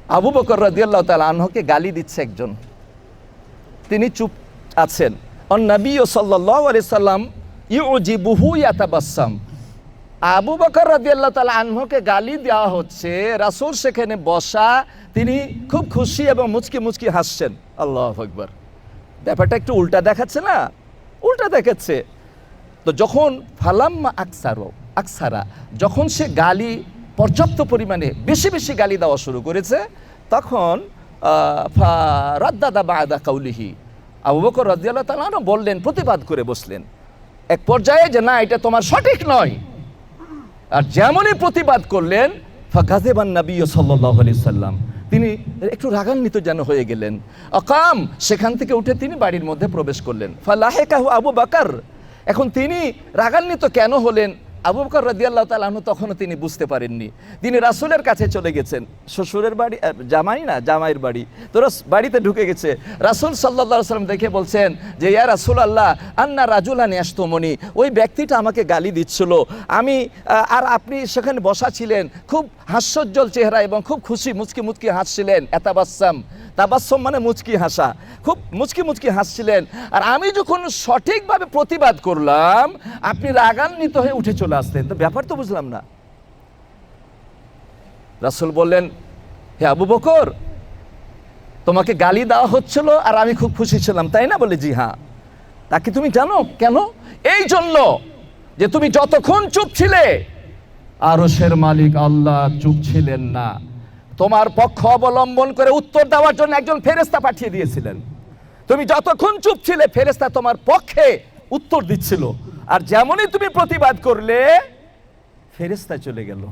আবু বকর রাদিয়াল্লাহু তাআলা আনহুকে গালি দিচ্ছে একজন, তিনি চুপ আছেন। নবী সাল্লাল্লাহু আলাইহি সাল্লাম ইউজিবুহু ইয়াতাবাসসাম, আবু বকর রাদিয়াল্লাহু তাআলা আনহুকে গালি দেওয়া হচ্ছে, রাসূল সেখানে বসা, তিনি খুব খুশি এবং মুচকি মুচকি হাসছেন। আল্লাহু আকবার। ব্যাপারটা একটু উল্টা দেখাচ্ছে না? উল্টা দেখাচ্ছে। তো যখন ফালাম্মা আকসারা, যখন সে গালি পর্যাপ্ত পরিমাণে বেশি বেশি গালি দেওয়া শুরু করেছে, তখন রাদ্দাদা বাদা কাউলিহি, আবু বকর রাদিয়াল্লাহু তাআলা আনহু বললেন, প্রতিবাদ করে বসলেন এক পর্যায়ে যে না, এটা তোমার সঠিক নয়। আর যেমনই প্রতিবাদ করলেন, ফাগাযিবান নবী সাল্লাল্লাহু আলাইহি সাল্লাম, তিনি একটু রাগান্বিত যেন হয়ে গেলেন। আকাম, সেখান থেকে উঠে তিনি বাড়ির মধ্যে প্রবেশ করলেন। ফালাহিকাহু আবু বকর, এখন তিনি রাগান্বিত কেন হলেন, আবু বকর রাদিয়াল্লাহু তাআলা আনহু তখনও তিনি বুঝতে পারেননি। তিনি রাসূলের কাছে চলে গেছেন, শ্বশুরের বাড়ি, জামাইয়ের বাড়ি, তো বাড়িতে ঢুকে গেছে। রাসূল সাল্লাল্লাহু আলাইহি সাল্লাম দেখে বলছেন যে ইয়া রাসূলুল্লাহ, আন্না রাজুলান ইয়াশতুমুনি, ওই ব্যক্তিটা আমাকে গালি দিচ্ছিল, আমি আর আপনি সেখানে বসা ছিলেন, খুব হাস্যোজ্জ্বল চেহারা এবং খুব খুশি, মুচকি মুচকি হাসছিলেন। এতাবাসসাম, তাবাসসুম মানে মুচকি হাসা, খুব মুচকি মুচকি হাসছিলেন। আর আমি যখন সঠিকভাবে প্রতিবাদ করলাম, আপনি রাগান্বিত হয়ে উঠে চলে আসলেন। তো ব্যাপার তো বুঝলাম না। রাসূল বললেন, হে আবু বকর, তোমাকে গালি দেওয়া হচ্ছিল আর আমি খুব খুশি ছিলাম, তাই না? বলে জি হ্যাঁ। তাকে তুমি জানো কেন? এই জন্য যে তুমি যতক্ষণ চুপ ছিলে, আরশের মালিক আল্লাহ চুপ ছিলেন না, তোমার পক্ষ অবলম্বন করে উত্তর দেওয়ার জন্য একজন ফেরেশতা পাঠিয়ে দিয়েছিলেন। তুমি যতক্ষণ চুপ ছিলে, ফেরেশতা তোমার পক্ষে উত্তর দিচ্ছিল। আর যেমনই তুমি প্রতিবাদ করলে, ফেরেশতা চলে গেল,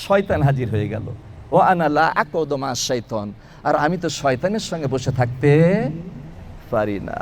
শয়তান হাজির হয়ে গেল। ও আনা লা আকুদু মা শাইতান, আর আমি তো শয়তানের সঙ্গে বসে থাকতে পারি না।